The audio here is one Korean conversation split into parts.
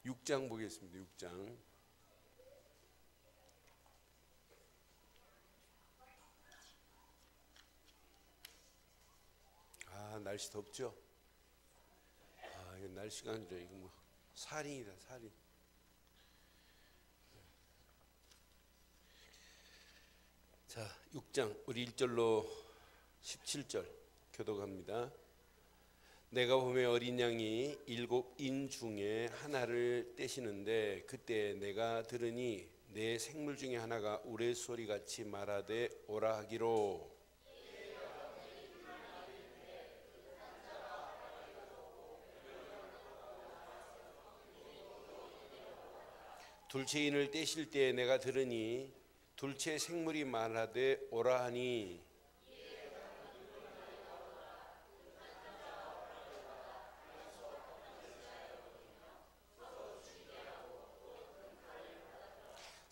6장 보겠습니다. 6장. 날씨 덥죠? 이거 날씨가 아니라 이거 뭐 살인이다, 살인. 자, 6장 우리 1절로 17절 교독합니다. 내가 보매 어린 양이 7인 중에 하나를 떼시는데 그때 내가 들으니 내 생물 중에 하나가 우레소리같이 말하되 오라 하기로 둘째인을 떼실 때 내가 들으니 둘째 생물이 말하되 오라 하니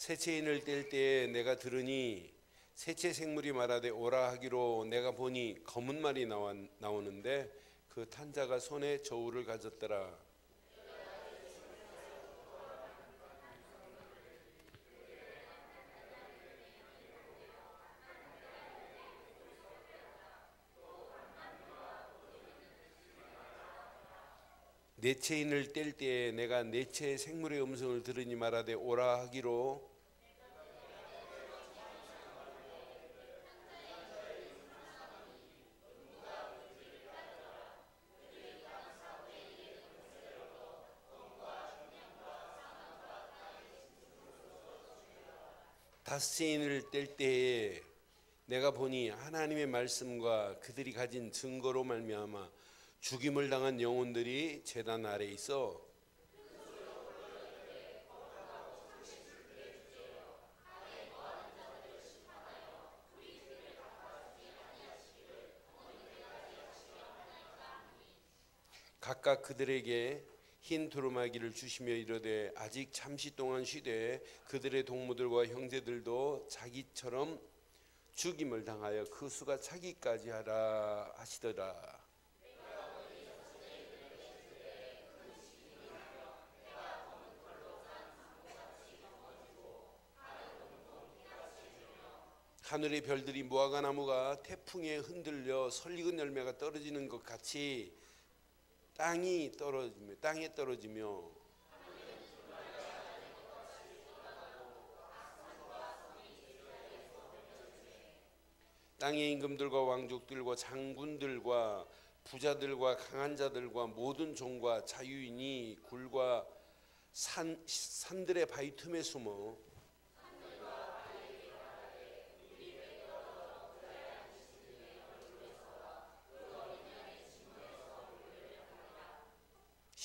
셋째인을 뗄 때 내가 들으니 셋째 생물이 말하되 오라 하기로 내가 보니 검은 말이 나오는데 그 탄자가 손에 저울을 가졌더라. 넷째인을 뗄 때 내가 넷째 생물의 음성을 들으니 말하되 오라 하기로 다섯째인을 뗄 때에 내가 보니 하나님의 말씀과 그들이 가진 증거로 말미암아 죽임을 당한 영혼들이 제단 아래에 있어 각각 그들에게 흰 두루마기를 주시며 이르되 아직 잠시 동안 쉬되 그들의 동무들과 형제들도 자기처럼 죽임을 당하여 그 수가 차기까지 하라 하시더라. 하늘의 별들이 무화과 나무가 태풍에 흔들려 설익은 열매가 떨어지는 것 같이 땅에 떨어지며 땅의 임금들과 왕족들과 장군들과 부자들과 강한 자들과 모든 종과 자유인이 굴과 산들의 바위 틈에 숨어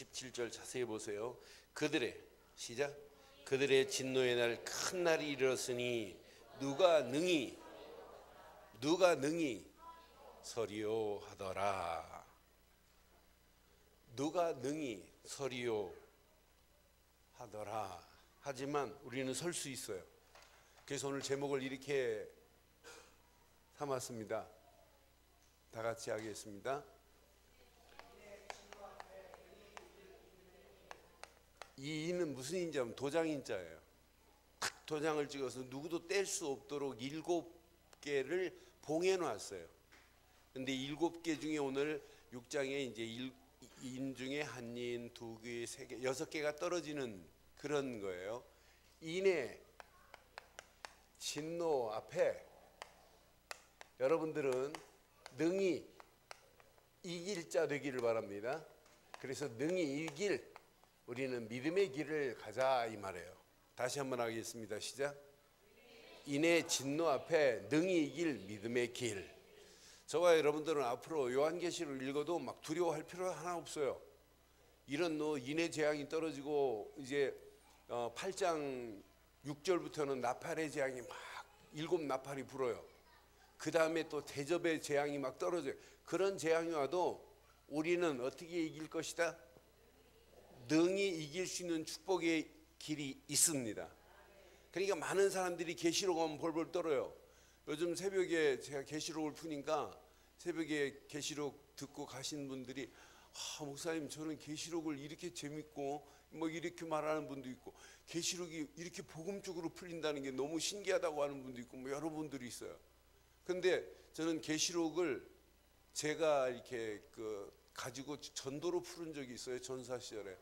17절 자세히 보세요. 그들의 시작. 그들의 진노의 날 큰 날이 이르렀으니 누가 능히 서리요 하더라. 누가 능히 서리요 하더라. 하지만 우리는 설 수 있어요. 그래서 오늘 제목을 이렇게 삼았습니다. 다 같이 하겠습니다. 이 인은 무슨 인자면 도장인자예요. 도장을 찍어서 누구도 뗄 수 없도록 7개를 봉해 놨어요. 근데 7개 중에 오늘 6장에 이제 인 중에 한 인, 2개, 3개, 6개가 떨어지는 그런 거예요. 인의 진노 앞에 여러분들은 능히 이길 자 되기를 바랍니다. 그래서 능히 이길 우리는 믿음의 길을 가자 이 말이에요. 다시 한번 하겠습니다. 시작. 인의 진노 앞에 능히 이길 믿음의 길. 저와 여러분들은 앞으로 요한계시를 읽어도 막 두려워할 필요가 하나 없어요. 이런 인의 재앙이 떨어지고 이제 8장 6절부터는 나팔의 재앙이 막 7 나팔이 불어요. 그 다음에 또 대접의 재앙이 막 떨어져요. 그런 재앙이 와도 우리는 어떻게 이길 것이다? 능히 이길 수 있는 축복의 길이 있습니다. 그러니까 많은 사람들이 계시록 하면 벌벌 떨어요. 요즘 새벽에 제가 계시록을 푸니까 새벽에 계시록 듣고 가신 분들이 목사님 저는 계시록을 이렇게 재밌고 뭐 이렇게 말하는 분도 있고 계시록이 이렇게 복음적으로 풀린다는 게 너무 신기하다고 하는 분도 있고 뭐 여러 분들이 있어요. 근데 저는 계시록을 제가 이렇게 가지고 전도로 풀은 적이 있어요. 전사 시절에.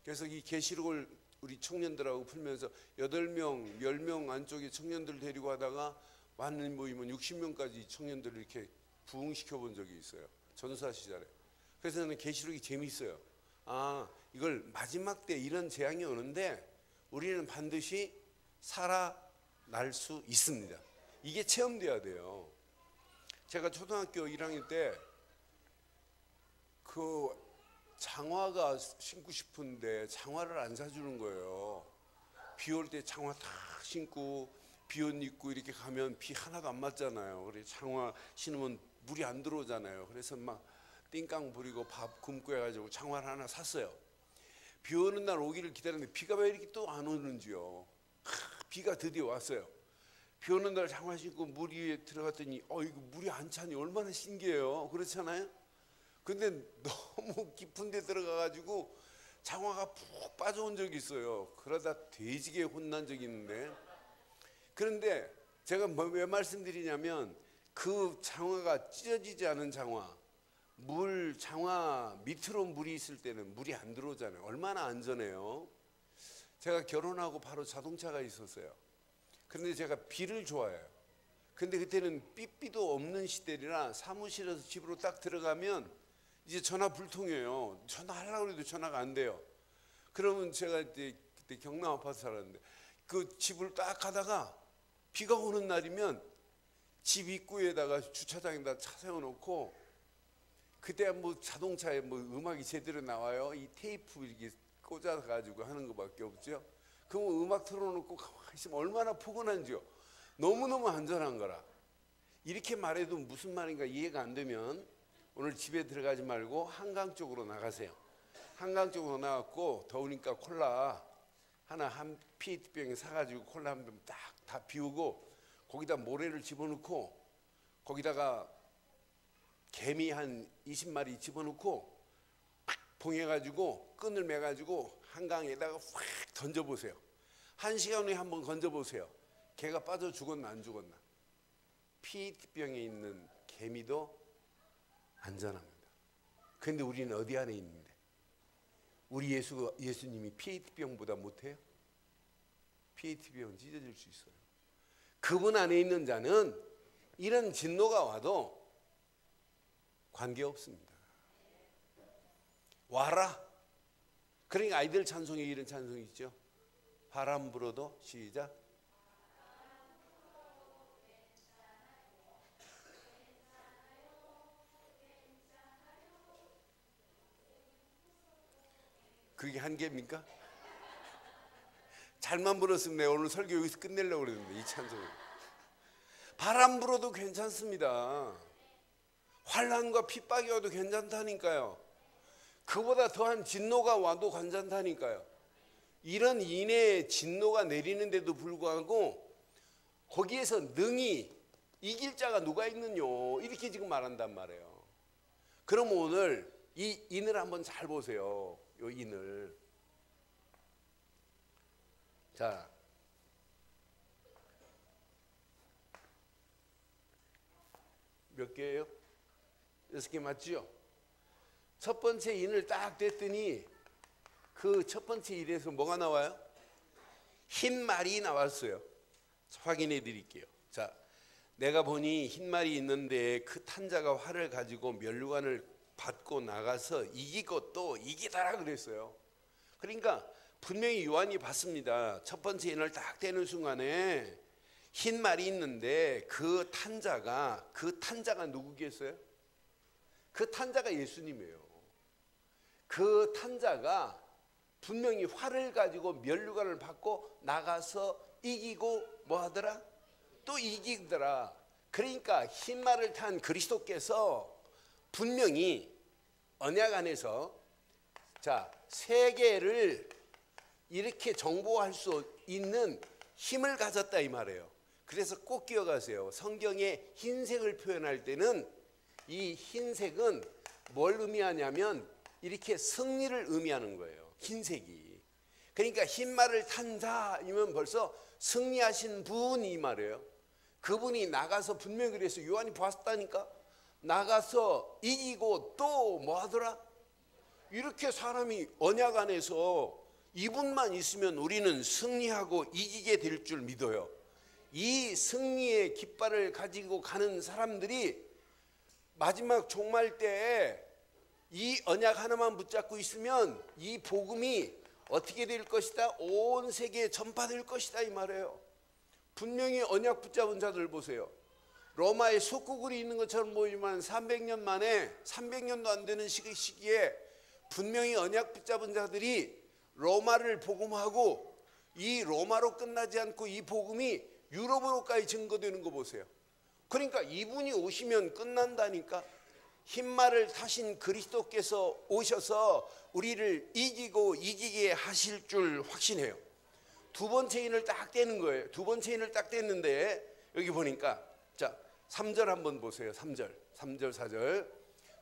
그래서 이 계시록을 우리 청년들하고 풀면서 8명, 10명 안쪽에 청년들 데리고 하다가 많은 모이면 60명까지 청년들을 이렇게 부흥시켜 본 적이 있어요. 전사 시절에. 그래서 저는 계시록이 재미있어요. 이걸 마지막 때 이런 재앙이 오는데 우리는 반드시 살아날 수 있습니다. 이게 체험돼야 돼요. 제가 초등학교 1학년 때 장화가 신고 싶은데 장화를 안 사주는 거예요. 비 올 때 장화 다 신고 비 옷 입고 이렇게 가면 비 하나도 안 맞잖아요. 그래서 장화 신으면 물이 안 들어오잖아요. 그래서 막 띵깡 부리고 밥 굶고 해가지고 장화를 하나 샀어요. 비 오는 날 오기를 기다렸는데 비가 왜 이렇게 또 안 오는지요. 비가 드디어 왔어요. 비 오는 날 장화 신고 물 위에 들어갔더니 이거 물이 안 차니 얼마나 신기해요. 그렇잖아요. 근데 너무 깊은 데 들어가가지고 장화가 푹 빠져온 적이 있어요. 그러다 돼지게 혼난 적이 있는데, 그런데 제가 왜 말씀드리냐면 그 장화가 찢어지지 않은 장화 밑으로 물이 있을 때는 물이 안 들어오잖아요. 얼마나 안전해요. 제가 결혼하고 바로 자동차가 있었어요. 그런데 제가 비를 좋아해요. 근데 그때는 삐삐도 없는 시대라 사무실에서 집으로 딱 들어가면 이제 전화 불통이에요. 전화하려고 해도 전화가 안 돼요. 그러면 제가 그때 경남 아파트 살았는데 그 집을 딱 가다가 비가 오는 날이면 집 입구에다가 주차장에다 차 세워놓고, 그때 뭐 자동차에 뭐 음악이 제대로 나와요? 이 테이프 이렇게 꽂아가지고 하는 것밖에 없죠. 그럼 음악 틀어놓고 가만히 있으면 얼마나 포근한지요. 너무너무 안전한 거라. 이렇게 말해도 무슨 말인가 이해가 안 되면 오늘 집에 들어가지 말고 한강 쪽으로 나가세요. 한강 쪽으로 나갔고 더우니까 콜라 한 PET병에 사가지고 콜라 한 병 딱 다 비우고 거기다 모래를 집어넣고 거기다가 개미 한 20마리 집어넣고 봉해가지고 끈을 매가지고 한강에다가 확 던져보세요. 1시간 후에 한번 건져보세요. 개가 빠져 죽었나 안 죽었나. PET병에 있는 개미도 안전합니다. 그런데 우리는 어디 안에 있는데? 우리 예수님이 PET병보다 못해요? PET병은 찢어질 수 있어요. 그분 안에 있는 자는 이런 진노가 와도 관계없습니다. 와라. 그러니까 아이들 찬송에 이런 찬송이 있죠. 바람 불어도 시작. 그게 한계입니까? 잘만 불었으면 내가 오늘 설교 여기서 끝내려고 그랬는데 이 찬송을. 바람 불어도 괜찮습니다. 환난과 핍박이 와도 괜찮다니까요. 그보다 더한 진노가 와도 괜찮다니까요. 이런 인해의 진노가 내리는데도 불구하고 거기에서 능히 이길 자가 누가 있느뇨 이렇게 지금 말한단 말이에요. 그럼 오늘 이 인을 한번 잘 보세요. 요 인을. 자, 몇 개예요? 6개 맞죠? 첫 번째 인을 딱 뗐더니 그 첫 번째 인에서 뭐가 나와요? 흰 말이 나왔어요. 확인해 드릴게요. 자, 내가 보니 흰 말이 있는데 그 탄자가 활을 가지고 면류관을 받고 나가서 이기고 또 이기다라 그랬어요. 그러니까 분명히 요한이 봤습니다. 첫 번째 인을 딱 떼는 순간에 흰 말이 있는데 그 탄자가 누구겠어요? 그 탄자가 예수님이에요. 그 탄자가 분명히 활을 가지고 면류관을 받고 나가서 이기고 뭐 하더라? 또 이기더라. 그러니까 흰 말을 탄 그리스도께서 분명히 언약 안에서 자, 세계를 이렇게 정복할 수 있는 힘을 가졌다 이 말이에요. 그래서 꼭 기억하세요. 성경에 흰색을 표현할 때는 이 흰색은 뭘 의미하냐면 이렇게 승리를 의미하는 거예요. 흰색이. 그러니까 흰 말을 탄 자이면 벌써 승리하신 분이 이 말이에요. 그분이 나가서 분명히 그랬어요. 요한이 봤다니까. 나가서 이기고 또 뭐 하더라? 이렇게 사람이 언약 안에서 이분만 있으면 우리는 승리하고 이기게 될 줄 믿어요. 이 승리의 깃발을 가지고 가는 사람들이 마지막 종말 때에 이 언약 하나만 붙잡고 있으면 이 복음이 어떻게 될 것이다? 온 세계에 전파될 것이다 이 말이에요. 분명히 언약 붙잡은 자들 보세요. 로마의 속국으로 있는 것처럼 보이지만 300년 만에 300년도 안 되는 시기에 분명히 언약 붙잡은 자들이 로마를 복음하고 이 로마로 끝나지 않고 이 복음이 유럽으로까지 증거되는 거 보세요. 그러니까 이분이 오시면 끝난다니까. 흰말을 타신 그리스도께서 오셔서 우리를 이기고 이기게 하실 줄 확신해요. 두 번째 인을 딱 떼는 거예요. 두 번째 인을 딱 뗐는데 여기 보니까 자 3절 한번 보세요. 3절 4절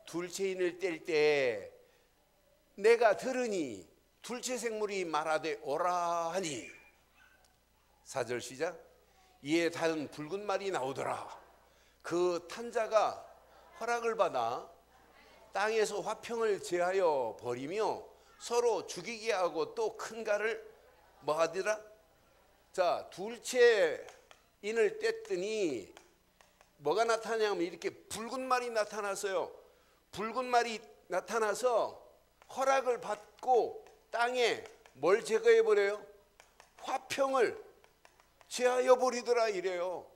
둘째 인을 뗄 때 내가 들으니 둘째 생물이 말하되 오라 하니 4절 시작. 이에 다른 붉은 말이 나오더라. 그 탄자가 허락을 받아 땅에서 화평을 제하여 버리며 서로 죽이게 하고 또 큰 가를 뭐 하더라? 자 둘째 인을 뗐더니 뭐가 나타나냐면 이렇게 붉은 말이 나타났어요. 붉은 말이 나타나서 허락을 받고 땅에 뭘 제거해 버려요? 화평을 제하여 버리더라 이래요.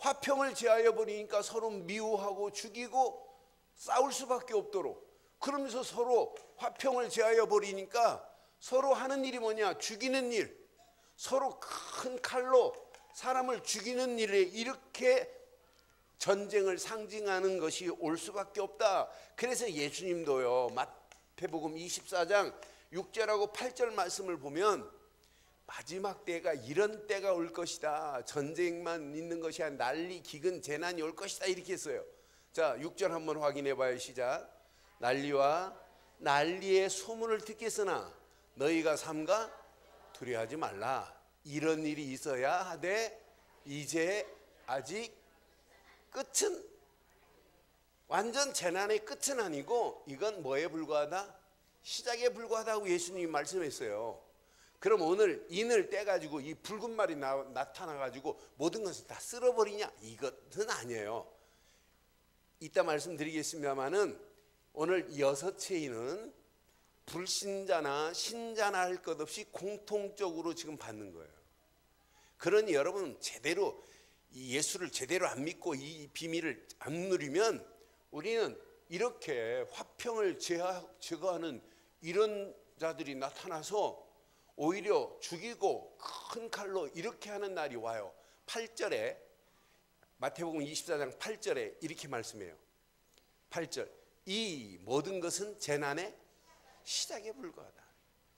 화평을 제하여 버리니까 서로 미워하고 죽이고 싸울 수밖에 없도록. 그러면서 서로 화평을 제하여 버리니까 서로 하는 일이 뭐냐? 죽이는 일. 서로 큰 칼로 사람을 죽이는 일에 이렇게 전쟁을 상징하는 것이 올 수밖에 없다. 그래서 예수님도요 마태복음 24장 6절하고 8절 말씀을 보면 마지막 때가 이런 때가 올 것이다. 전쟁만 있는 것이 아니라 난리 기근 재난이 올 것이다 이렇게 했어요. 자 6절 한번 확인해 봐요. 시작. 난리와 난리의 소문을 듣겠으나 너희가 삼가 두려워하지 말라. 이런 일이 있어야 하되 이제 아직 끝은 완전 재난의 끝은 아니고 이건 뭐에 불과하다? 시작에 불과하다고 예수님이 말씀했어요. 그럼 오늘 인을 떼가지고 이 붉은 말이 나타나가지고 모든 것을 다 쓸어버리냐? 이것은 아니에요. 이따 말씀드리겠습니다마는 오늘 6채 인은 불신자나 신자나 할 것 없이 공통적으로 지금 받는 거예요. 그러니 여러분 제대로 이 예수를 제대로 안 믿고 이 비밀을 안 누리면 우리는 이렇게 화평을 제거하는 이런 자들이 나타나서 오히려 죽이고 큰 칼로 이렇게 하는 날이 와요. 8절에 마태복음 24장 8절에 이렇게 말씀해요. 8절 이 모든 것은 재난의 시작에 불과하다.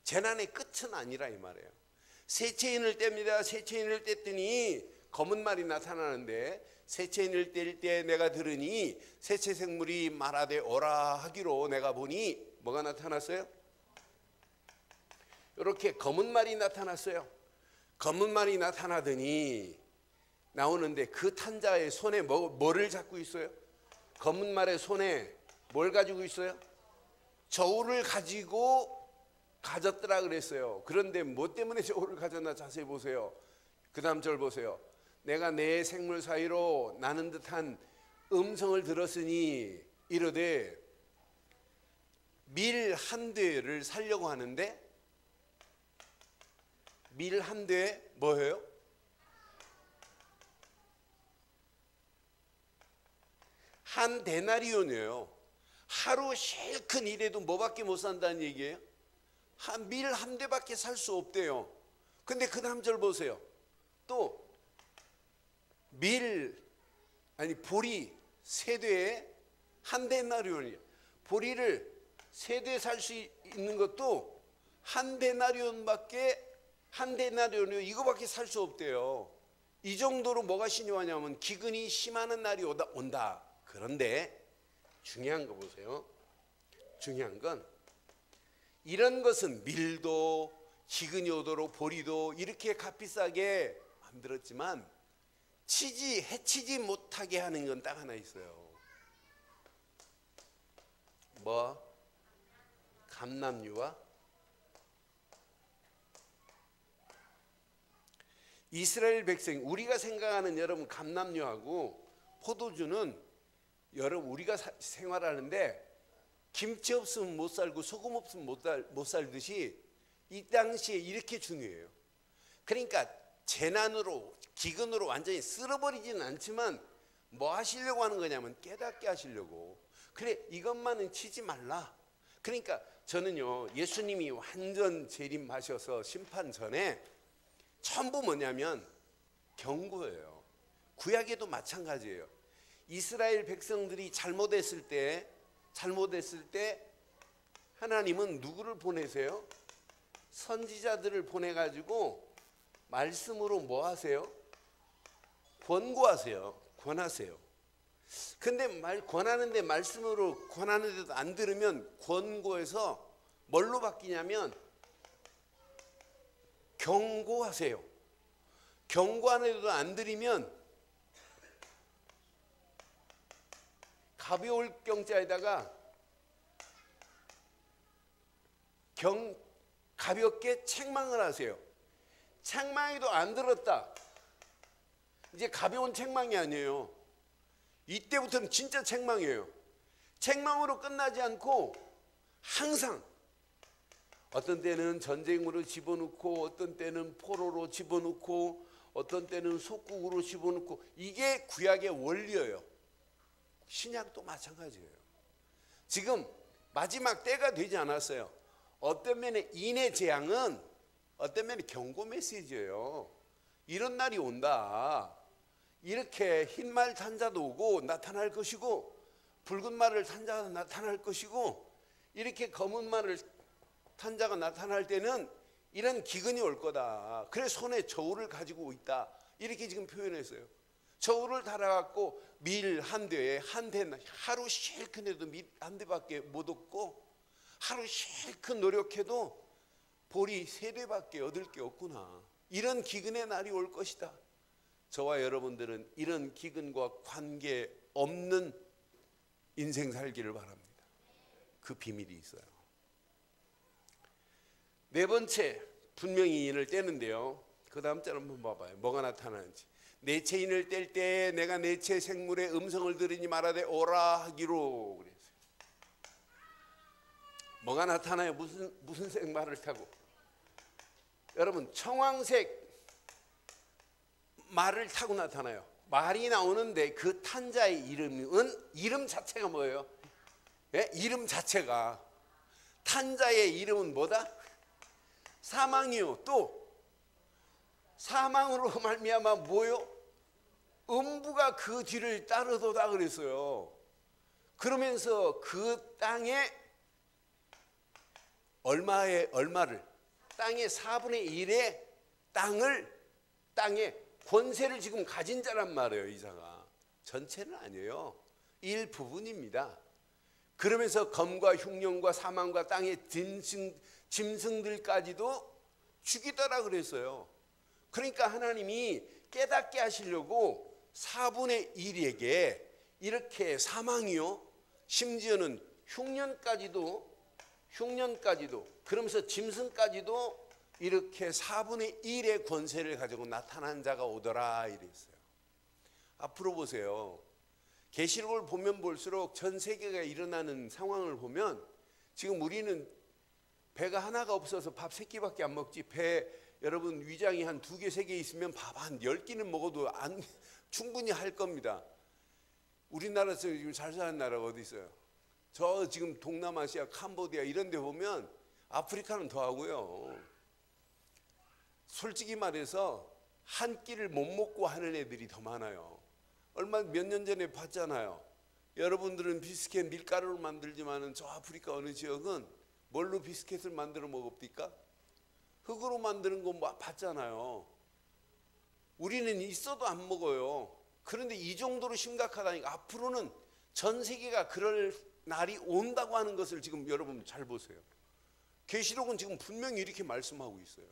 재난의 끝은 아니라 이 말이에요. 셋째 인을 뗍니다. 셋째 인을 뗐더니 검은 말이 나타나는데 셋째 인을 뗄 때 내가 들으니 셋째 생물이 말하되 오라 하기로 내가 보니 뭐가 나타났어요? 이렇게 검은 말이 나타났어요. 검은 말이 나타나더니 나오는데 그 탄자의 손에 뭐를 잡고 있어요? 검은 말의 손에 뭘 가지고 있어요? 저울을 가지고 가졌더라 그랬어요. 그런데 뭐 때문에 저울을 가졌나 자세히 보세요. 그 다음 절 보세요. 내가 내 생물 사이로 나는 듯한 음성을 들었으니 이르되 밀 한 대를 살려고 하는데 밀 한 대에 뭐예요? 한 데나리온이에요. 하루 실컷 일해도 뭐밖에 못 산다는 얘기예요? 밀 한 대밖에 살 수 없대요. 근데 그 다음 절 보세요. 또 보리 세 대에 한 데나리온이에요. 보리를 세 대 살 수 있는 것도 한 데나리온밖에 이거밖에 살 수 없대요. 이 정도로 뭐가 신요하냐면 기근이 심하는 날이 온다. 그런데 중요한 거 보세요. 중요한 건 이런 것은 밀도, 기근이 오도록 보리도 이렇게 값비싸게 만들었지만 해치지 못하게 하는 건 딱 하나 있어요. 뭐? 감람류와 이스라엘 백성, 우리가 생각하는 여러분 감람류하고 포도주는 여러분 우리가 생활하는데 김치 없으면 못 살고 소금 없으면 못 살듯이 이 당시에 이렇게 중요해요. 그러니까 재난으로 기근으로 완전히 쓸어버리지는 않지만 뭐 하시려고 하는 거냐면 깨닫게 하시려고. 그래 이것만은 치지 말라. 그러니까 저는요 예수님이 완전 재림하셔서 심판 전에 전부 뭐냐면 경고예요. 구약에도 마찬가지예요. 이스라엘 백성들이 잘못했을 때 하나님은 누구를 보내세요? 선지자들을 보내가지고 말씀으로 뭐 하세요? 권고하세요. 권하세요. 근데 권하는데 말씀으로 권하는데도 안 들으면 권고해서 뭘로 바뀌냐면 경고하세요. 경고하는데도 안 들으면 가벼울 경자에다가 가볍게 책망을 하세요. 책망해도 안 들었다. 이제 가벼운 책망이 아니에요. 이때부터는 진짜 책망이에요. 책망으로 끝나지 않고 항상 어떤 때는 전쟁으로 집어넣고 어떤 때는 포로로 집어넣고 어떤 때는 속국으로 집어넣고 이게 구약의 원리예요. 신약도 마찬가지예요. 지금 마지막 때가 되지 않았어요. 어떤 면에 인의 재앙은 어떤 면에 경고 메시지예요. 이런 날이 온다. 이렇게 흰 말 탄 자도 오고 나타날 것이고 붉은 말을 탄 자가 나타날 것이고 이렇게 검은 말을 탄 자가 나타날 때는 이런 기근이 올 거다. 그래 손에 저울을 가지고 있다. 이렇게 지금 표현했어요. 저울을 달아갖고 밀 한 대에 하루 실컷 해도 밀 한 대밖에 못 얻고 하루 실컷 노력해도 보리 3대밖에 얻을 게 없구나. 이런 기근의 날이 올 것이다. 저와 여러분들은 이런 기근과 관계없는 인생 살기를 바랍니다. 그 비밀이 있어요. 네 번째, 분명히 인을 떼는데요. 그 다음 절 한번 봐봐요. 뭐가 나타나는지. 내체 인을 뗄 때 내가 내체 생물의 음성을 들으니 말하되 오라 하기로 그랬어요. 뭐가 나타나요? 무슨 색 말을 타고? 여러분 청황색 말을 타고 나타나요. 말이 나오는데 그 탄자의 이름 자체가 뭐예요? 예? 이름 자체가 탄자의 이름은 뭐다? 사망이요. 또 사망으로 말미암아 뭐요? 음부가 그 뒤를 따르도다 그랬어요. 그러면서 그 땅에 얼마를 땅의 4분의 1의 땅의 권세를 지금 가진 자란 말이에요. 이사가 전체는 아니에요. 일부분입니다. 그러면서 검과 흉년과 사망과 땅의 짐승들까지도 죽이더라 그랬어요. 그러니까 하나님이 깨닫게 하시려고 4분의 1에게 이렇게 사망이요 심지어는 흉년까지도 그러면서 짐승까지도 이렇게 4분의 1의 권세를 가지고 나타난 자가 오더라 이랬어요. 앞으로 보세요. 계시록을 보면 볼수록 전 세계가 일어나는 상황을 보면 지금 우리는 배가 하나가 없어서 밥 3끼밖에 안 먹지. 배 여러분 위장이 한 2개 3개 있으면 밥 한 10끼는 먹어도 충분히 할 겁니다. 우리나라에서 지금 잘 사는 나라가 어디 있어요? 저 지금 동남아시아 캄보디아 이런 데 보면 아프리카는 더 하고요. 솔직히 말해서 한 끼를 못 먹고 하는 애들이 더 많아요. 몇 년 전에 봤잖아요. 여러분들은 비스켓 밀가루로 만들지만은 저 아프리카 어느 지역은 뭘로 비스켓을 만들어 먹읍니까? 흙으로 만드는 거 봤잖아요. 우리는 있어도 안 먹어요. 그런데 이 정도로 심각하다니까. 앞으로는 전 세계가 그럴 날이 온다고 하는 것을 지금 여러분 잘 보세요. 계시록은 지금 분명히 이렇게 말씀하고 있어요.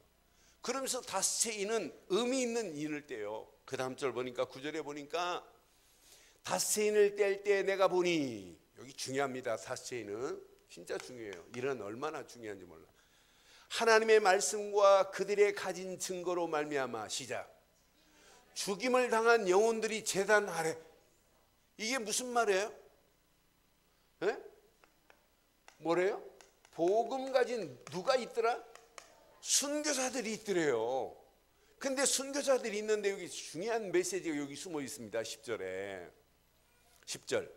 그러면서 닷새 인은 의미 있는 인을 떼요. 그 다음 절 보니까 9절에 보니까 닷새 인을 뗄 때 내가 보니, 여기 중요합니다. 닷새 인은 진짜 중요해요. 이런 얼마나 중요한지 몰라. 하나님의 말씀과 그들의 가진 증거로 말미암아, 시작, 죽임을 당한 영혼들이 제단 아래. 이게 무슨 말이에요? 에? 뭐래요? 복음 가진 누가 있더라? 순교자들이 있더래요. 근데 순교자들이 있는데 여기 중요한 메시지가 여기 숨어 있습니다. 10절에 10절,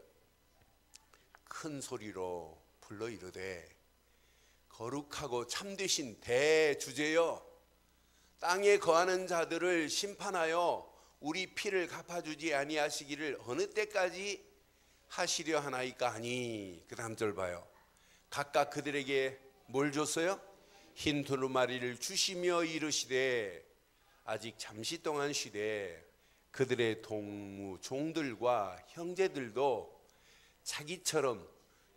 큰 소리로 불러 이르되 거룩하고 참되신 대주제여, 땅에 거하는 자들을 심판하여 우리 피를 갚아주지 아니하시기를 어느 때까지 하시려 하나이까 하니. 그 다음 절 봐요. 각각 그들에게 뭘 줬어요? 흰 두루마리를 주시며 이르시되 아직 잠시 동안 쉬되 그들의 동무 종들과 형제들도 자기처럼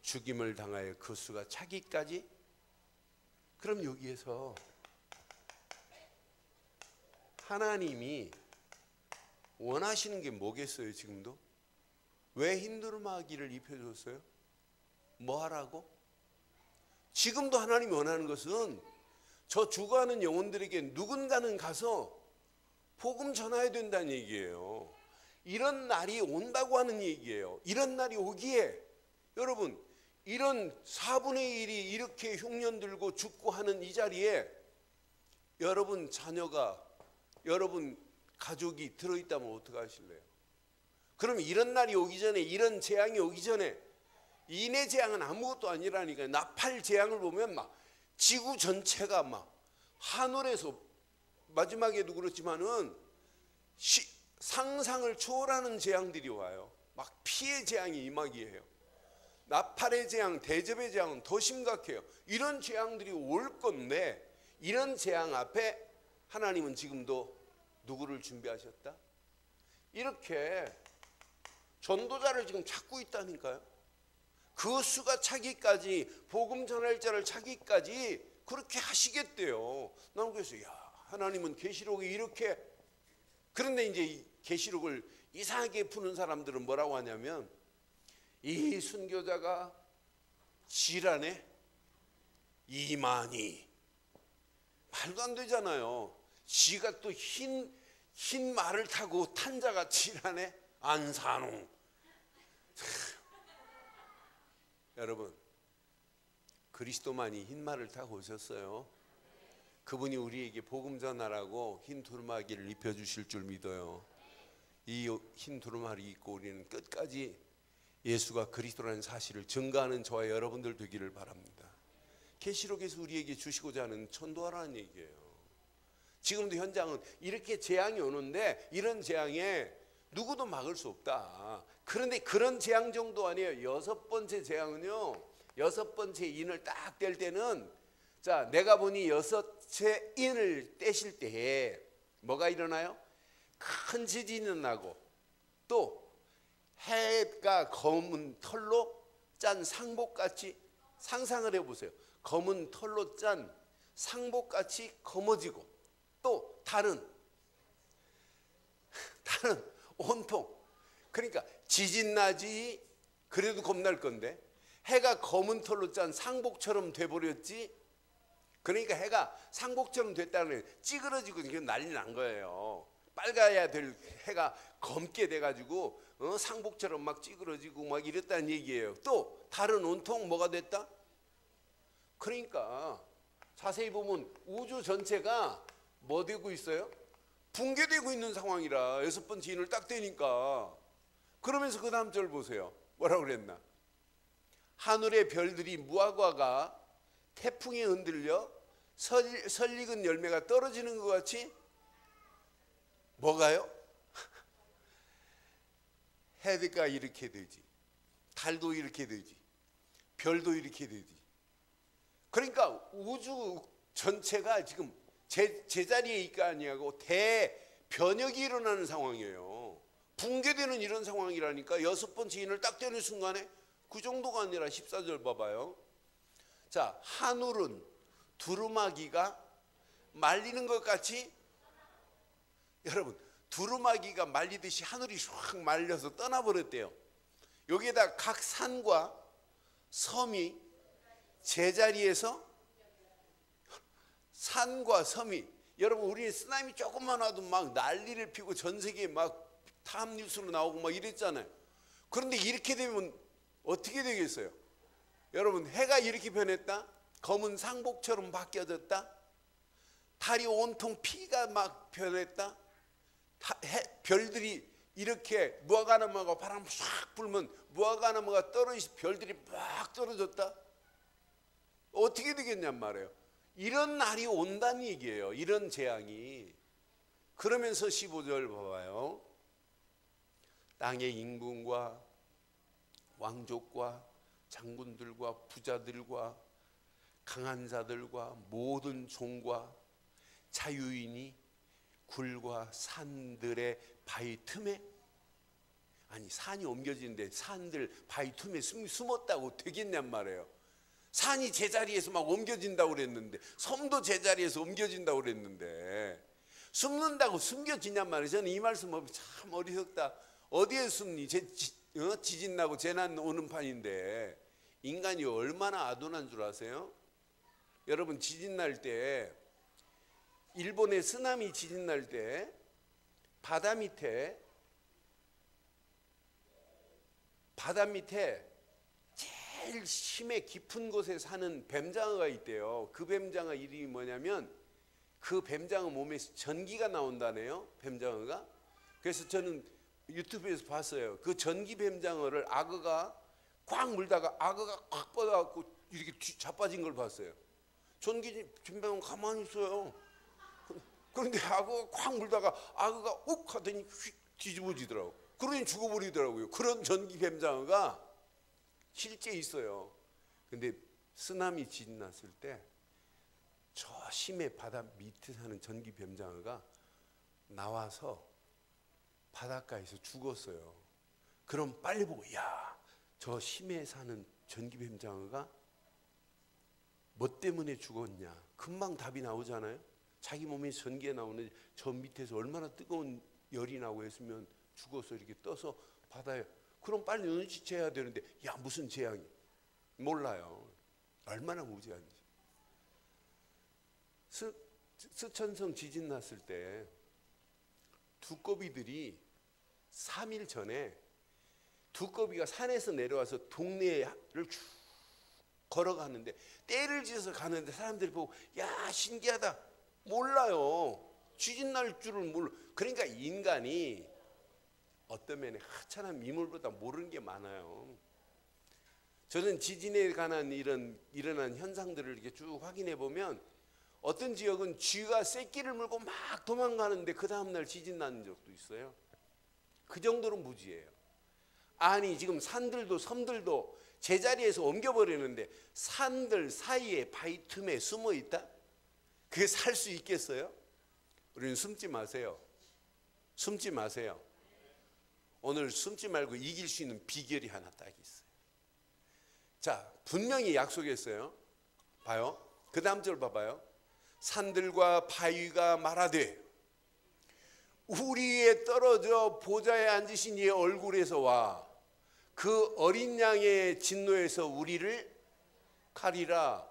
죽임을 당하여 그 수가 차기까지. 그럼 여기에서 하나님이 원하시는 게 뭐겠어요? 지금도 왜 흰 두루마기를 입혀줬어요? 뭐 하라고? 지금도 하나님이 원하는 것은 저 죽어가는 영혼들에게 누군가는 가서 복음 전해야 된다는 얘기예요. 이런 날이 온다고 하는 얘기예요. 이런 날이 오기에 여러분, 이런 4분의 1이 이렇게 흉년 들고 죽고 하는 이 자리에 여러분 자녀가, 여러분 가족이 들어있다면 어떻게 하실래요? 그럼 이런 날이 오기 전에, 이런 재앙이 오기 전에, 인해 재앙은 아무것도 아니라니까요. 나팔 재앙을 보면 막 지구 전체가 막 하늘에서, 마지막에도 그렇지만은 상상을 초월하는 재앙들이 와요. 막 피해 재앙이 임하기예요. 나팔의 재앙, 대접의 재앙은 더 심각해요. 이런 재앙들이 올 건데, 이런 재앙 앞에 하나님은 지금도 누구를 준비하셨다? 이렇게 전도자를 지금 찾고 있다니까요. 그 수가 차기까지, 복음 전할 자를 차기까지 그렇게 하시겠대요. 나는 그래서 하나님은 계시록에 이렇게. 그런데 이제 이 계시록을 이상하게 푸는 사람들은 뭐라고 하냐면, 이 순교자가 질환에 이만희, 말도 안 되잖아요. 지가 또 흰 말을 타고 탄 자가 질환에 안산홍. 여러분, 그리스도만이 흰 말을 타고 오셨어요. 그분이 우리에게 복음 전하라고 흰 두루마기를 입혀주실 줄 믿어요. 이 흰 두루마리 입고 우리는 끝까지 예수가 그리스도라는 사실을 증거하는 저와 여러분들 되기를 바랍니다. 계시록에서 우리에게 주시고자 하는 전도하라는 얘기예요. 지금도 현장은 이렇게 재앙이 오는데, 이런 재앙에 누구도 막을 수 없다. 그런데 그런 재앙 정도 아니에요. 여섯 번째 재앙은요, 여섯 번째 인을 딱 뗄 때는, 자, 내가 보니 여섯째 인을 떼실 때에 뭐가 일어나요? 큰 지진이 나고, 또 해가 검은 털로 짠 상복같이, 상상을 해보세요. 검은 털로 짠 상복같이 검어지고, 또 달은 온통, 그러니까 지진 나지 그래도 겁날 건데 해가 검은 털로 짠 상복처럼 돼버렸지. 그러니까 해가 상복처럼 됐다는 게 찌그러지고 난리 난 거예요. 빨가야 될 해가 검게 돼가지고 상복처럼 막 찌그러지고 막 이랬다는 얘기예요. 또 달은 온통 뭐가 됐다? 그러니까 자세히 보면 우주 전체가 뭐 되고 있어요? 붕괴되고 있는 상황이라 여섯 번째 인을 딱 떼니까. 그러면서 그 다음 절 보세요. 뭐라고 그랬나? 하늘의 별들이 무화과가 태풍에 흔들려 설익은 열매가 떨어지는 것 같이 뭐가요? 해가 이렇게 되지, 달도 이렇게 되지, 별도 이렇게 되지. 그러니까 우주 전체가 지금 제자리에 있고 아니하고 대변혁이 일어나는 상황이에요. 붕괴되는 이런 상황이라니까. 여섯 번째 인을 딱 떼는 순간에 그 정도가 아니라 14절 봐봐요. 자, 하늘은 두루마기가 말리는 것 같이, 여러분 두루마기가 말리듯이 하늘이 확 말려서 떠나버렸대요. 여기에다 각 산과 섬이 제자리에서, 산과 섬이, 여러분 우리 쓰나미 조금만 와도 막 난리를 피고 전 세계에 막 탑 뉴스로 나오고 막 이랬잖아요. 그런데 이렇게 되면 어떻게 되겠어요? 여러분 해가 이렇게 변했다, 검은 상복처럼 바뀌어졌다, 달이 온통 피가 막 변했다, 별들이 이렇게 무화과나무가 바람 싹 불면 무화과나무가 떨어지 별들이 막 떨어졌다. 어떻게 되겠냔 말이에요. 이런 날이 온다는 얘기예요. 이런 재앙이. 그러면서 15절 봐봐요. 땅의 임금과 왕족과 장군들과 부자들과 강한 자들과 모든 종과 자유인이 굴과 산들의 바위 틈에, 아니 산이 옮겨지는데 산들 바위 틈에 숨었다고 되겠냔 말이에요. 산이 제자리에서 막 옮겨진다고 그랬는데, 섬도 제자리에서 옮겨진다고 그랬는데 숨는다고 숨겨지냔 말이에요. 저는 이 말씀 보면 참 어리석다. 어디에 숨니? 지진 나고 재난 오는 판인데 인간이 얼마나 아둔한 줄 아세요? 여러분 지진 날 때, 일본의 쓰나미 지진 날 때 바다 밑에 제일 심해 깊은 곳에 사는 뱀장어가 있대요. 그 뱀장어 이름이 뭐냐면, 그 뱀장어 몸에서 전기가 나온다네요. 뱀장어가. 그래서 저는 유튜브에서 봤어요. 그 전기 뱀장어를 악어가 꽉 물다가 악어가 꽉 뻗어갖고 이렇게 자빠진 걸 봤어요. 전기 뱀장어 가만히 있어요. 그런데 악어가 꽉 물다가 악어가 욱 하더니 휙 뒤집어지더라고. 그러니 죽어버리더라고요. 그런 전기 뱀장어가 실제 있어요. 근데 쓰나미 지진 났을 때 저 심해 바다 밑에 사는 전기 뱀장어가 나와서 바닷가에서 죽었어요. 그럼 빨리 보고, 야, 저 심해 사는 전기 뱀장어가 뭐 때문에 죽었냐? 금방 답이 나오잖아요. 자기 몸에 전기가 나오는데 저 밑에서 얼마나 뜨거운 열이 나고 했으면 죽어서 이렇게 떠서 바다에, 그럼 빨리 눈치채야 되는데, 야 무슨 재앙이, 몰라요. 얼마나 무지한지. 스촨성 지진 났을 때 두꺼비들이 3일 전에 두꺼비가 산에서 내려와서 동네를 쭉 걸어가는데, 때를 지어서 가는데 사람들이 보고, 야 신기하다. 몰라요. 지진 날 줄을 몰라. 그러니까 인간이 어떤 면에 하찮은 미물보다 모르는 게 많아요. 저는 지진에 관한 일어난 현상들을 이렇게 쭉 확인해 보면, 어떤 지역은 쥐가 새끼를 물고 막 도망가는데 그 다음날 지진 나는 적도 있어요. 그 정도로 무지해요. 아니 지금 산들도 섬들도 제자리에서 옮겨버리는데 산들 사이에 바위 틈에 숨어 있다? 그게 살 수 있겠어요? 우리는 숨지 마세요. 숨지 마세요. 오늘 숨지 말고 이길 수 있는 비결이 하나 딱 있어요. 자, 분명히 약속했어요. 봐요. 그 다음 절 봐봐요. 산들과 바위가 말하되 우리 위에 떨어져 보좌에 앉으신 이의 얼굴에서 와 그 어린 양의 진노에서 우리를 가리라.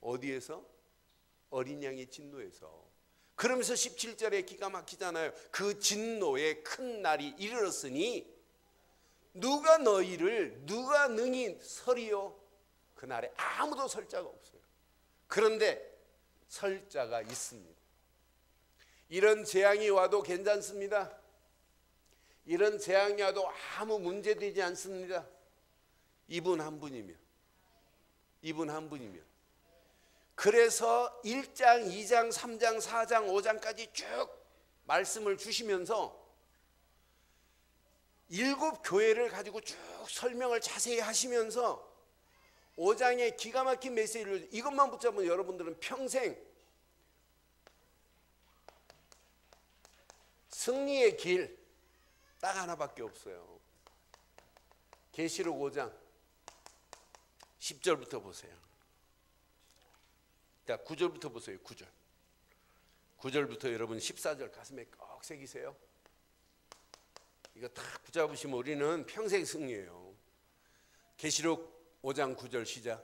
어디에서? 어린 양의 진노에서. 그러면서 17절에 기가 막히잖아요. 그 진노의 큰 날이 이르렀으니 누가 능히 서리요? 그 날에 아무도 설 자가 없어요. 그런데 설 자가 있습니다. 이런 재앙이 와도 괜찮습니다. 이런 재앙이 와도 아무 문제되지 않습니다. 이분 한 분이면. 그래서 1장, 2장, 3장, 4장, 5장까지 쭉 말씀을 주시면서 7 교회를 가지고 쭉 설명을 자세히 하시면서 5장의 기가 막힌 메시지를, 이것만 붙잡으면 여러분들은 평생 승리의 길 딱 하나밖에 없어요. 계시록 5장 10절부터 보세요. 자, 9절부터 보세요. 9절. 9절부터 여러분 14절 가슴에 꼭 새기세요. 이거 다 붙잡으시면 우리는 평생 승리예요. 계시록 5장 9절 시작.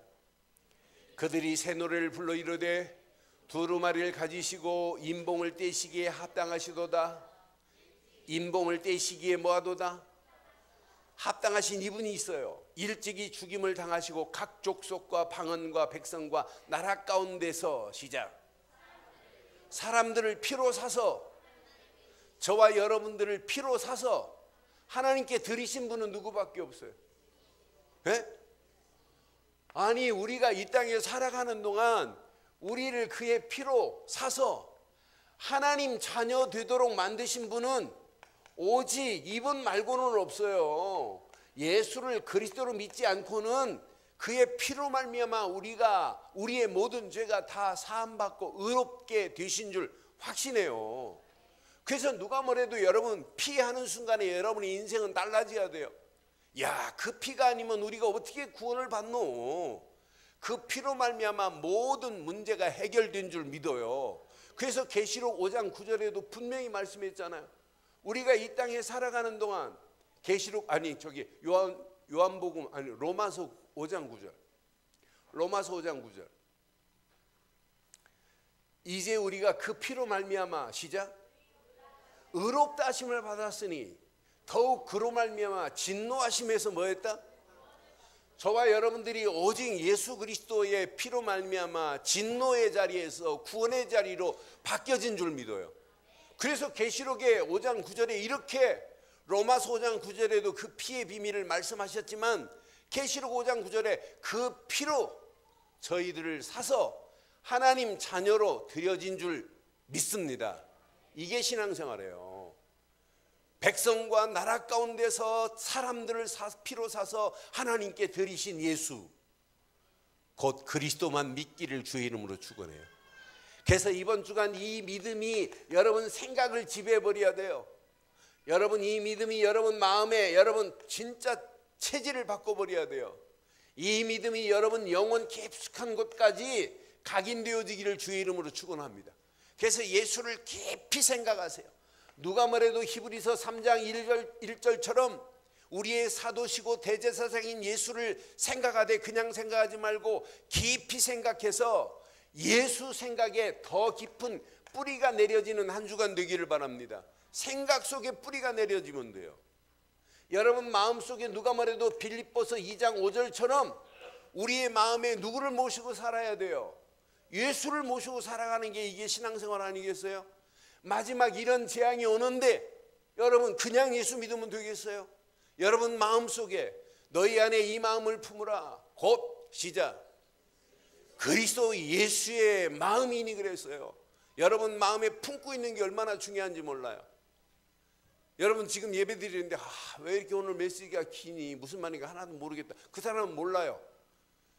그들이 새 노래를 불러 이르되 두루마리를 가지시고 인봉을 떼시기에 합당하시도다. 인봉을 떼시기에 뭐하도다? 합당하신 이분이 있어요. 일찍이 죽임을 당하시고 각 족속과 방언과 백성과 나라 가운데서 시작. 사람들을 피로 사서, 저와 여러분들을 피로 사서 하나님께 드리신 분은 누구밖에 없어요. 네? 아니, 우리가 이 땅에 살아가는 동안 우리를 그의 피로 사서 하나님 자녀 되도록 만드신 분은 오직 이분 말고는 없어요. 예수를 그리스도로 믿지 않고는 그의 피로 말미암아 우리가 우리의 모든 죄가 다 사함받고 의롭게 되신 줄 확신해요. 그래서 누가 뭐래도 여러분 피하는 순간에 여러분의 인생은 달라져야 돼요. 야, 그 피가 아니면 우리가 어떻게 구원을 받노? 그 피로 말미암아 모든 문제가 해결된 줄 믿어요. 그래서 계시록 5장 9절에도 분명히 말씀했잖아요. 우리가 이 땅에 살아가는 동안 계시록 요한복음 로마서 5장 9절. 로마서 5장 9절. 이제 우리가 그 피로 말미암아 시작. 의롭다 하심을 받았으니 더욱 그로 말미암아 진노하심에서 뭐했다? 저와 여러분들이 오직 예수 그리스도의 피로 말미암아 진노의 자리에서 구원의 자리로 바뀌어진 줄 믿어요. 그래서 계시록의 5장 9절에 이렇게 로마서 5장 9절에도 그 피의 비밀을 말씀하셨지만 계시록 5장 9절에 그 피로 저희들을 사서 하나님 자녀로 드려진 줄 믿습니다. 이게 신앙생활이에요. 백성과 나라 가운데서 사람들을 피로 사서 하나님께 드리신 예수, 곧 그리스도만 믿기를 주의 이름으로 축원해요. 그래서 이번 주간 이 믿음이 여러분 생각을 지배해버려야 돼요. 여러분 이 믿음이 여러분 마음에 여러분 진짜 체질을 바꿔버려야 돼요. 이 믿음이 여러분 영혼 깊숙한 곳까지 각인되어지기를 주의 이름으로 축원합니다. 그래서 예수를 깊이 생각하세요. 누가 뭐래도 히브리서 3장 1절처럼 우리의 사도시고 대제사장인 예수를 생각하되 그냥 생각하지 말고 깊이 생각해서 예수 생각에 더 깊은 뿌리가 내려지는 한 주간 되기를 바랍니다. 생각 속에 뿌리가 내려지면 돼요. 여러분 마음속에 누가 뭐래도 빌립보서 2장 5절처럼 우리의 마음에 누구를 모시고 살아야 돼요? 예수를 모시고 살아가는 게 이게 신앙생활 아니겠어요? 마지막 이런 재앙이 오는데 여러분 그냥 예수 믿으면 되겠어요? 여러분 마음속에 너희 안에 이 마음을 품으라 곧 시작 그리스도 예수의 마음이니 그랬어요. 여러분 마음에 품고 있는 게 얼마나 중요한지 몰라요. 여러분 지금 예배 드리는데 왜 이렇게 오늘 메시지가 기니 무슨 말인가 하나도 모르겠다. 그 사람은 몰라요.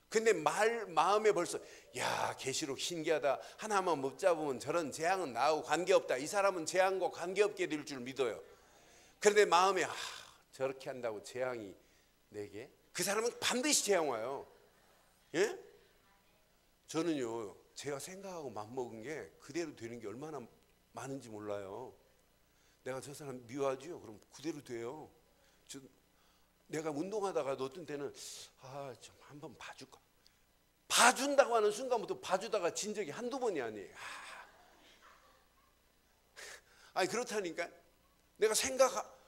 근데 마음에 벌써 야 계시록 신기하다. 하나만 못 잡으면 저런 재앙은 나하고 관계없다. 이 사람은 재앙과 관계없게 될 줄 믿어요. 그런데 마음에 저렇게 한다고 재앙이 내게? 그 사람은 반드시 재앙 와요. 예? 저는요 제가 생각하고 맘먹은 게 그대로 되는 게 얼마나 많은지 몰라요. 내가 저 사람 미워하지요? 그럼 그대로 돼요. 내가 운동하다가도 어떤 때는 좀 한번 봐줄까? 봐준다고 하는 순간부터 봐주다가 진 적이 한두 번이 아니에요. 아니 그렇다니까.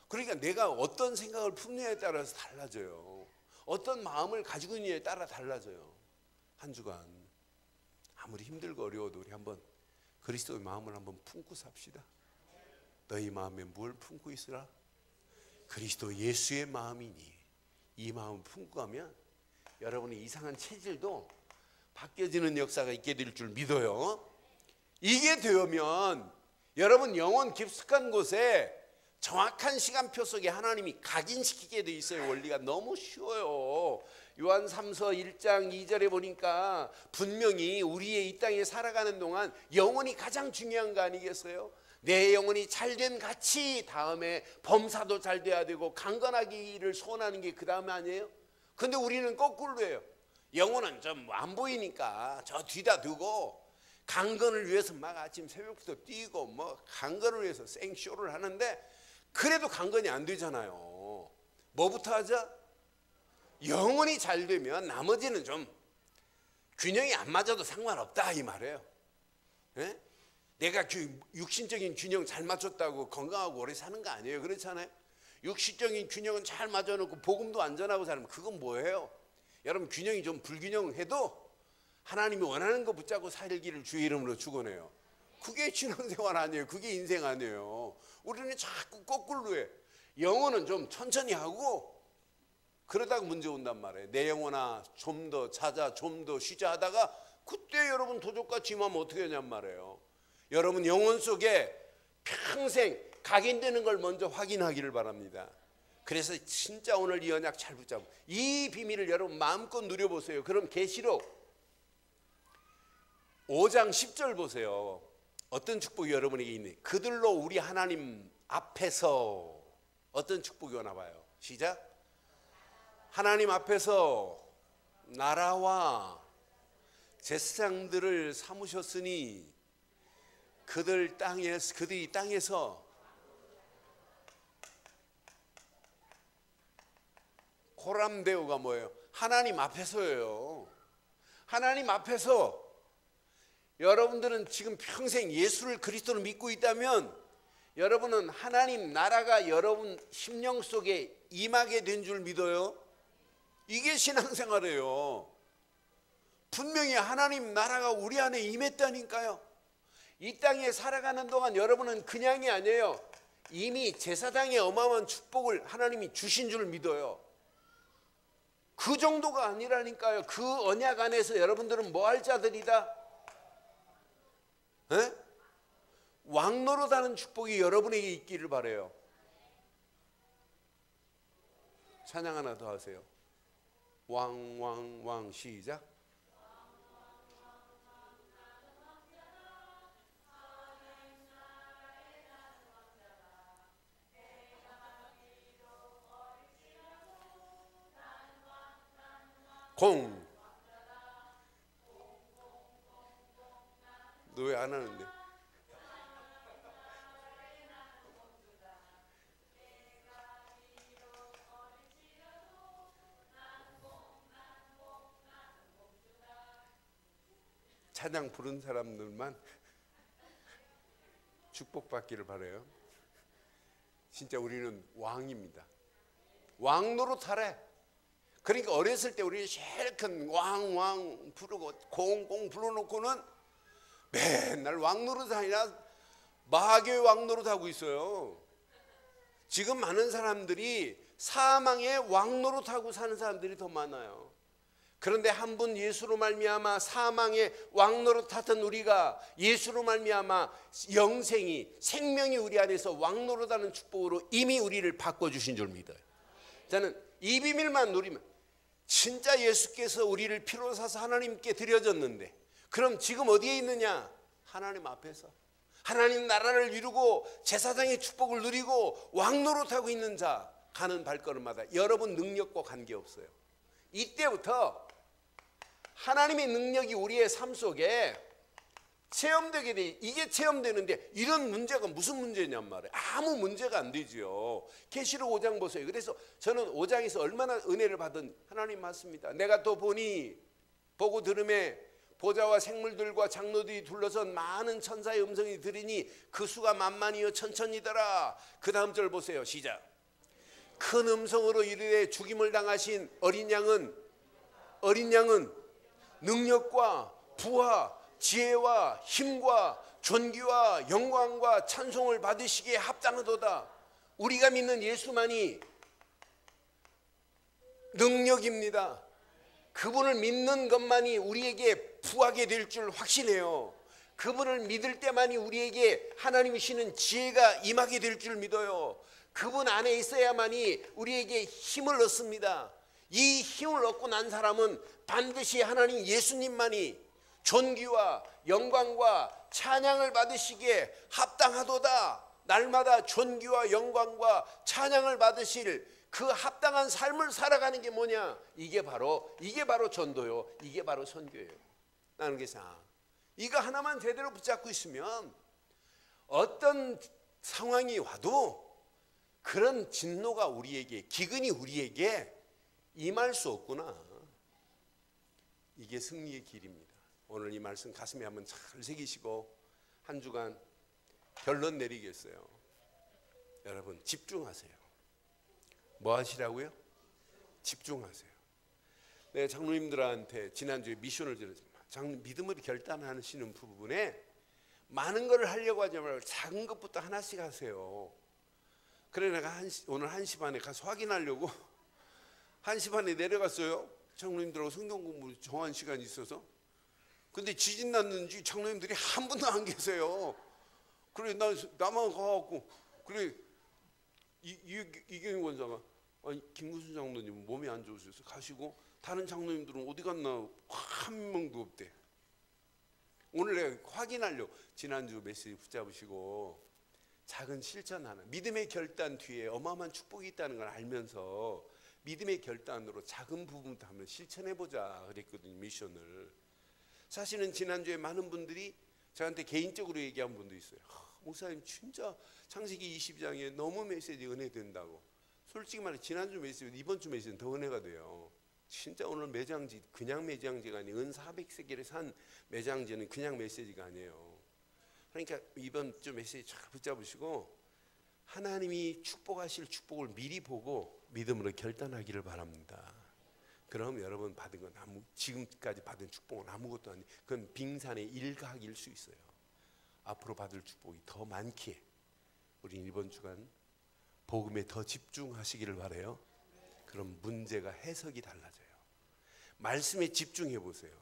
그러니까 내가 어떤 생각을 품느냐에 따라서 달라져요. 어떤 마음을 가지고 있느냐에 따라 달라져요. 한 주간 아무리 힘들고 어려워도 우리 한번 그리스도의 마음을 한번 품고 삽시다. 너희 마음에 뭘 품고 있으라? 그리스도 예수의 마음이니 이 마음을 품고 가면 여러분의 이상한 체질도 바뀌어지는 역사가 있게 될 줄 믿어요. 이게 되면 여러분 영혼 깊숙한 곳에 정확한 시간표 속에 하나님이 각인시키게 돼 있어요. 원리가 너무 쉬워요. 요한 3서 1장 2절에 보니까 분명히 우리의 이 땅에 살아가는 동안 영혼이 가장 중요한 거 아니겠어요? 내 영혼이 잘된 같이 다음에 범사도 잘 돼야 되고 강건하기를 소원하는 게 그 다음에 아니에요? 근데 우리는 거꾸로 해요. 영혼은 좀 안 보이니까 저 뒤다 두고 강건을 위해서 막 아침 새벽부터 뛰고 뭐 강건을 위해서 생쇼를 하는데 그래도 강건이 안 되잖아요. 뭐부터 하자? 영혼이 잘 되면 나머지는 좀 균형이 안 맞아도 상관없다 이 말이에요. 예? 내가 육신적인 균형 잘 맞췄다고 건강하고 오래 사는 거 아니에요. 그렇잖아요. 육신적인 균형은 잘 맞아놓고 복음도 안전하고 살면 그건 뭐예요? 여러분 균형이 좀 불균형해도 하나님이 원하는 거 붙잡고 살기를 주의 이름으로 축원해요. 그게 신앙생활 아니에요. 그게 인생 아니에요. 우리는 자꾸 거꾸로 해. 영혼은 좀 천천히 하고 그러다가 문제 온단 말이에요. 내 영혼아 좀 더 자자 좀 더 쉬자 하다가 그때 여러분 도적같이 임하면 어떻게 하냔 말이에요. 여러분 영혼 속에 평생 각인되는 걸 먼저 확인하기를 바랍니다. 그래서 진짜 오늘 이 언약 잘 붙잡고 이 비밀을 여러분 마음껏 누려보세요. 그럼 계시록 5장 10절 보세요. 어떤 축복이 여러분에게 있니? 그들로 우리 하나님 앞에서 어떤 축복이 오나 봐요. 시작. 하나님 앞에서 나라와 제사장들을 삼으셨으니 그들이 땅에서 코람데오가 뭐예요? 하나님 앞에서예요. 하나님 앞에서 여러분들은 지금 평생 예수를 그리스도를 믿고 있다면 여러분은 하나님 나라가 여러분 심령 속에 임하게 된 줄 믿어요? 이게 신앙생활이에요. 분명히 하나님 나라가 우리 안에 임했다니까요. 이 땅에 살아가는 동안 여러분은 그냥이 아니에요. 이미 제사장의 어마어마한 축복을 하나님이 주신 줄 믿어요. 그 정도가 아니라니까요. 그 언약 안에서 여러분들은 뭐 할 자들이다? 에? 왕노릇하는 축복이 여러분에게 있기를 바라요. 찬양 하나 더 하세요. 왕 시작. 공. 너 왜 안 하는데? 찬양 부른 사람들만 축복받기를 바라요. 진짜 우리는 왕입니다. 왕 노릇하래. 그러니까 어렸을 때 우리 제일 큰 왕 부르고 공 불러놓고는 맨날 왕 노릇 아니라 마귀의 왕 노릇하고 있어요. 지금 많은 사람들이 사망의 왕 노릇하고 사는 사람들이 더 많아요. 그런데 한 분 예수로 말미암아 사망의 왕 노릇하던 우리가 예수로 말미암아 영생이 생명이 우리 안에서 왕 노릇하는 축복으로 이미 우리를 바꿔주신 줄 믿어요. 저는 이 비밀만 누리면 진짜 예수께서 우리를 피로 사서 하나님께 드려졌는데 그럼 지금 어디에 있느냐? 하나님 앞에서 하나님 나라를 이루고 제사장의 축복을 누리고 왕 노릇하고 있는 자 가는 발걸음마다 여러분 능력과 관계없어요. 이때부터 하나님의 능력이 우리의 삶 속에 체험되게 돼. 이게 체험되는데 이런 문제가 무슨 문제냔 말이에요. 아무 문제가 안 되지요. 계시록 5장 보세요. 그래서 저는 5장에서 얼마나 은혜를 받은 하나님 맞습니다. 내가 또 보고 들음에 보좌와 생물들과 장로들이 둘러선 많은 천사의 음성이 들으니 그 수가 만만이요 천천이더라. 그 다음 절 보세요. 시작. 큰 음성으로 이르되 죽임을 당하신 어린 양은 능력과 부와 지혜와 힘과 존귀와 영광과 찬송을 받으시기에 합당하도다. 우리가 믿는 예수만이 능력입니다. 그분을 믿는 것만이 우리에게 부하게 될 줄 확신해요. 그분을 믿을 때만이 우리에게 하나님이 주시는 지혜가 임하게 될 줄 믿어요. 그분 안에 있어야만이 우리에게 힘을 얻습니다. 이 힘을 얻고 난 사람은 반드시 하나님 예수님만이 존귀와 영광과 찬양을 받으시기에 합당하도다. 날마다 존귀와 영광과 찬양을 받으실 그 합당한 삶을 살아가는 게 뭐냐? 이게 바로 전도요. 이게 바로 선교예요. 나는 그래서 이거 하나만 제대로 붙잡고 있으면 어떤 상황이 와도 그런 진노가 우리에게, 기근이 우리에게 임할 수 없구나. 이게 승리의 길입니다. 오늘 이 말씀 가슴에 한번 잘 새기시고 한 주간 결론 내리겠어요. 여러분 집중하세요. 뭐 하시라고요? 집중하세요. 네, 장로님들한테 지난주에 미션을 드렸지만 믿음을 결단하시는 부분에 많은 걸 하려고 하지 말고 작은 것부터 하나씩 하세요. 그래 내가 오늘 1시 반에 가서 확인하려고 1시 반에 내려갔어요. 장로님들하고 성경 공부 정한 시간이 있어서. 근데 지진 났는지 장로님들이 한 분도 안 계세요. 그래 나만 가갖고 그래 이경희 권사가 김구순 장로님 몸이 안 좋으셔서 가시고 다른 장로님들은 어디 갔나 한 명도 없대. 오늘 내가 확인하려고 지난주 메시지 붙잡으시고 작은 실천 하나, 믿음의 결단 뒤에 어마어마한 축복이 있다는 걸 알면서 믿음의 결단으로 작은 부분부터 한번 실천해보자 그랬거든요. 미션을. 사실은 지난주에 많은 분들이 저한테 개인적으로 얘기한 분도 있어요. 목사님 진짜 창세기 22장에 너무 메시지 은혜 된다고. 솔직히 말해 지난주 메시지 이번 주 메시지는 더 은혜가 돼요. 진짜 오늘 매장지 그냥 매장지가 아니에요. 은 400세겔에 산 매장지는 그냥 메시지가 아니에요. 그러니까 이번 주 메시지 잘 붙잡으시고 하나님이 축복하실 축복을 미리 보고 믿음으로 결단하기를 바랍니다. 그럼 여러분 받은 건 지금까지 받은 축복은 아무것도 아니에요. 그건 빙산의 일각일 수 있어요. 앞으로 받을 축복이 더 많기에 우리 이번 주간 복음에 더 집중하시기를 바라요. 그럼 문제가 해석이 달라져요. 말씀에 집중해 보세요.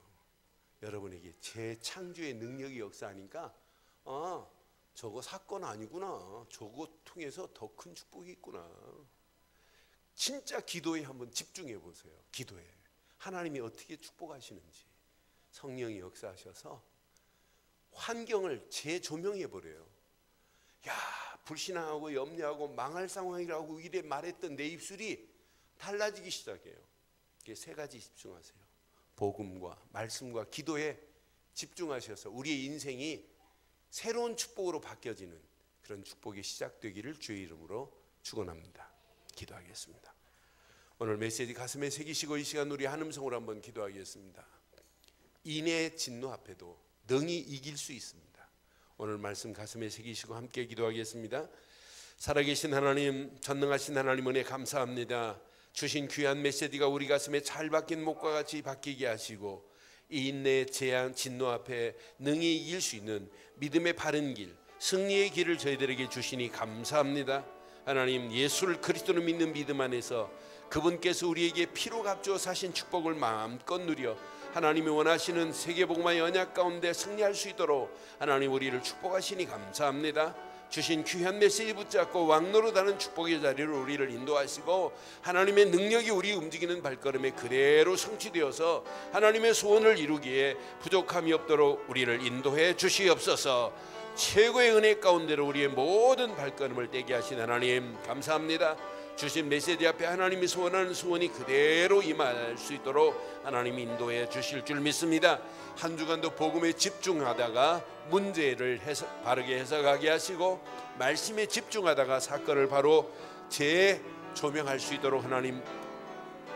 여러분에게 재창조의 능력이 역사하니까 저거 사건 아니구나. 저거 통해서 더 큰 축복이 있구나. 진짜 기도에 한번 집중해 보세요. 기도에 하나님이 어떻게 축복하시는지 성령이 역사하셔서 환경을 재조명해 버려요. 야, 불신앙하고 염려하고 망할 상황이라고 이래 말했던 내 입술이 달라지기 시작해요. 이게 세 가지 집중하세요. 복음과 말씀과 기도에 집중하셔서 우리의 인생이 새로운 축복으로 바뀌어지는 그런 축복이 시작되기를 주의 이름으로 축원합니다. 기도하겠습니다. 오늘 메시지 가슴에 새기시고 이 시간 우리 한 음성으로 한번 기도하겠습니다. 인의 진노 앞에도 능히 이길 수 있습니다. 오늘 말씀 가슴에 새기시고 함께 기도하겠습니다. 살아계신 하나님, 전능하신 하나님 은혜 감사합니다. 주신 귀한 메시지가 우리 가슴에 잘 박힌 목과 같이 박히게 하시고 이 인내의 재앙 진노 앞에 능히 이길 수 있는 믿음의 바른 길, 승리의 길을 저희들에게 주시니 감사합니다. 하나님, 예수를 그리스도로 믿는 믿음 안에서 그분께서 우리에게 피로 값주어 사신 축복을 마음껏 누려 하나님이 원하시는 세계복음화의 언약 가운데 승리할 수 있도록 하나님 우리를 축복하시니 감사합니다. 주신 귀한 메시지 붙잡고 왕노릇하는 축복의 자리로 우리를 인도하시고 하나님의 능력이 우리 움직이는 발걸음에 그대로 성취되어서 하나님의 소원을 이루기에 부족함이 없도록 우리를 인도해 주시옵소서. 최고의 은혜 가운데로 우리의 모든 발걸음을 떼게 하신 하나님 감사합니다. 주신 메시지 앞에 하나님이 소원하는 소원이 그대로 임할 수 있도록 하나님이 인도해 주실 줄 믿습니다. 한 주간도 복음에 집중하다가 문제를 바르게 해석하게 하시고 말씀에 집중하다가 사건을 바로 재조명할 수 있도록 하나님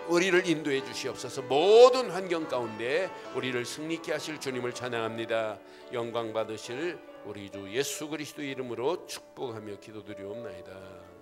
우리를 인도해 주시옵소서. 모든 환경 가운데 우리를 승리케 하실 주님을 찬양합니다. 영광 받으실 우리 주 예수 그리스도 이름으로 축복하며 기도드리옵나이다.